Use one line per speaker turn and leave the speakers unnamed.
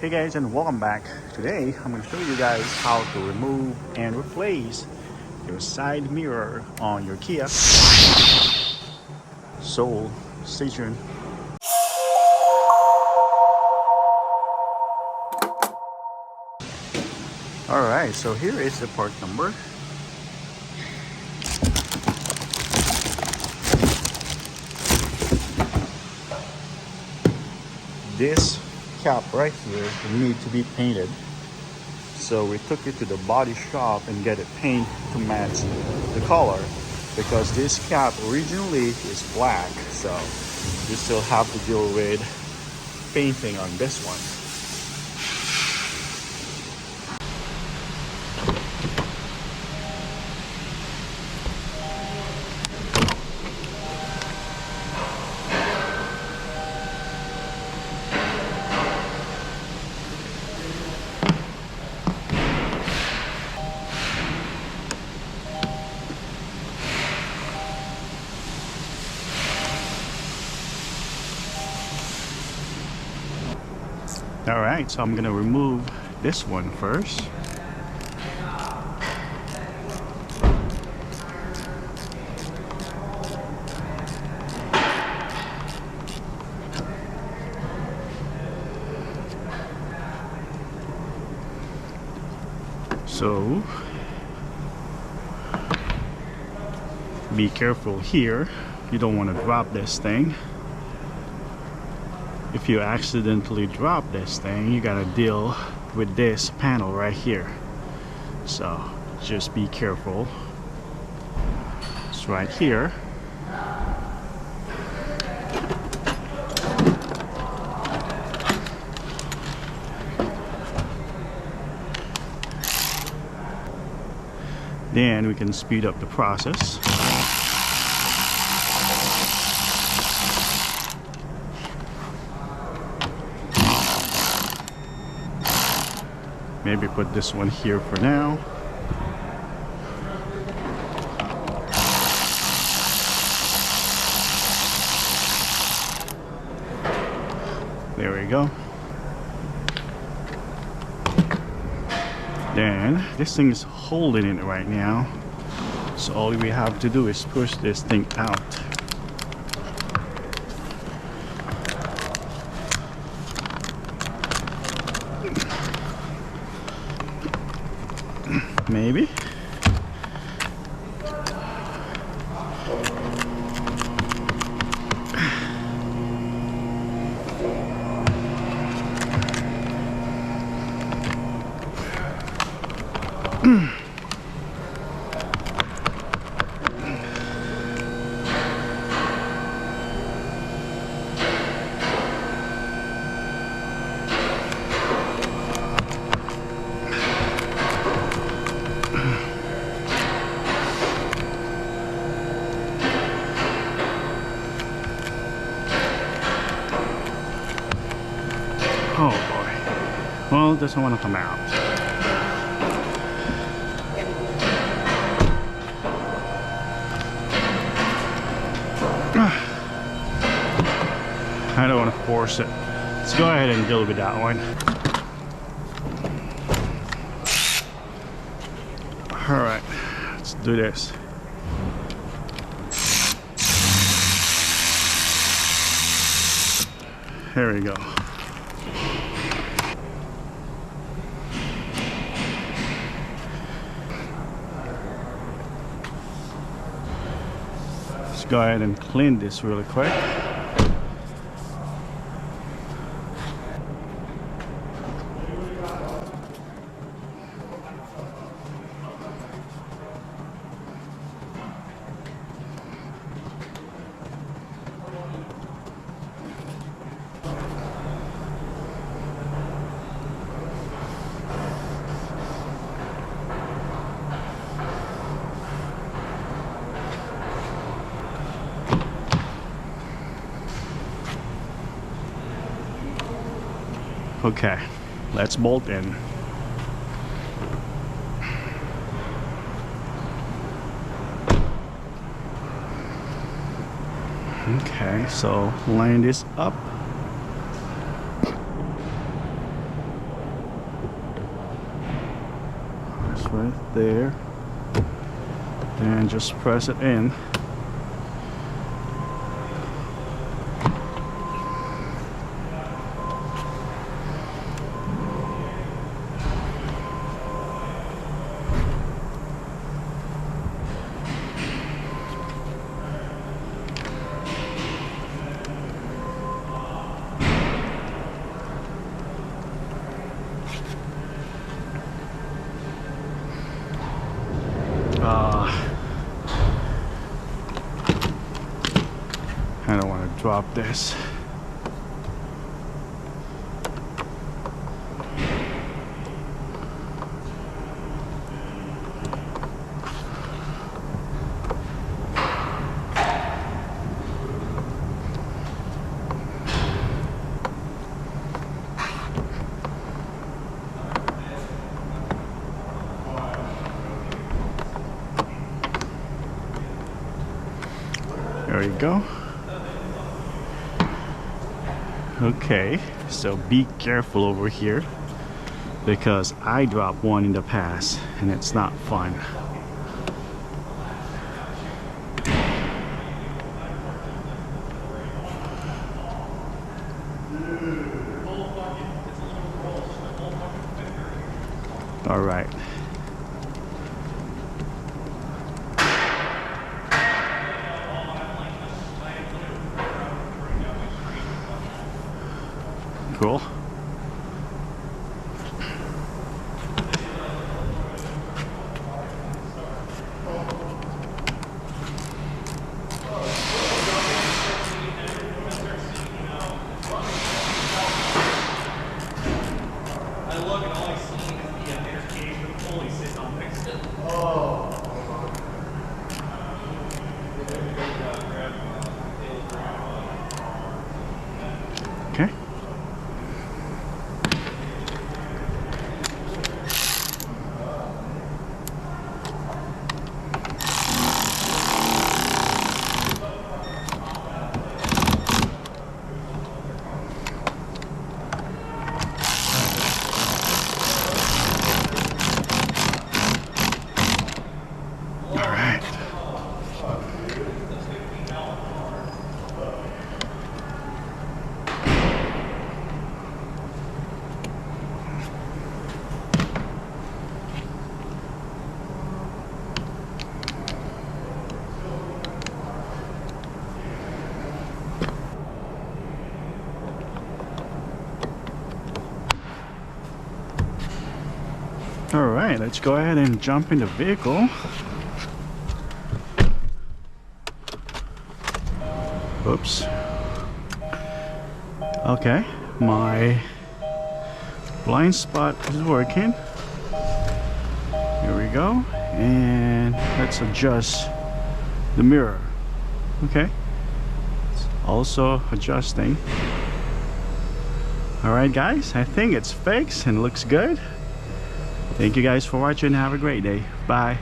Hey guys, and welcome back. Today I'm going to show you guys how to remove and replace your side mirror on your Kia Soul Station. Alright, so here is the part number. This cap right here need to be painted, so we took it to the body shop and get it paint to match the color, because this cap originally is black, so you still have to deal with painting on this one. Alright, so I'm gonna remove this one first. So be careful here, you don't want to drop this thing. If you accidentally drop this thing, you gotta deal with this panel right here. So just be careful. It's right here. Then we can speed up the process. Maybe put this one here for now. There we go. Then this thing is holding it right now, so all we have to do is push this thing out. Maybe. Oh boy. Well, it doesn't want to come out. I don't want to force it. Let's go ahead and deal with that one. Alright, let's do this. There we go. Let's go ahead and clean this really quick. Okay, let's bolt in. Okay, so line this up. right there, and just press it in. I don't want to drop this. There you go. Okay, so be careful over here because I dropped one in the past and it's not fun. All right. Cool. Okay. All right, let's go ahead and jump in the vehicle. Oops. Okay, my blind spot is working. Here we go. And let's adjust the mirror. Okay, it's also adjusting. All right, guys, I think it's fixed and looks good. Thank you guys for watching. Have a great day. Bye.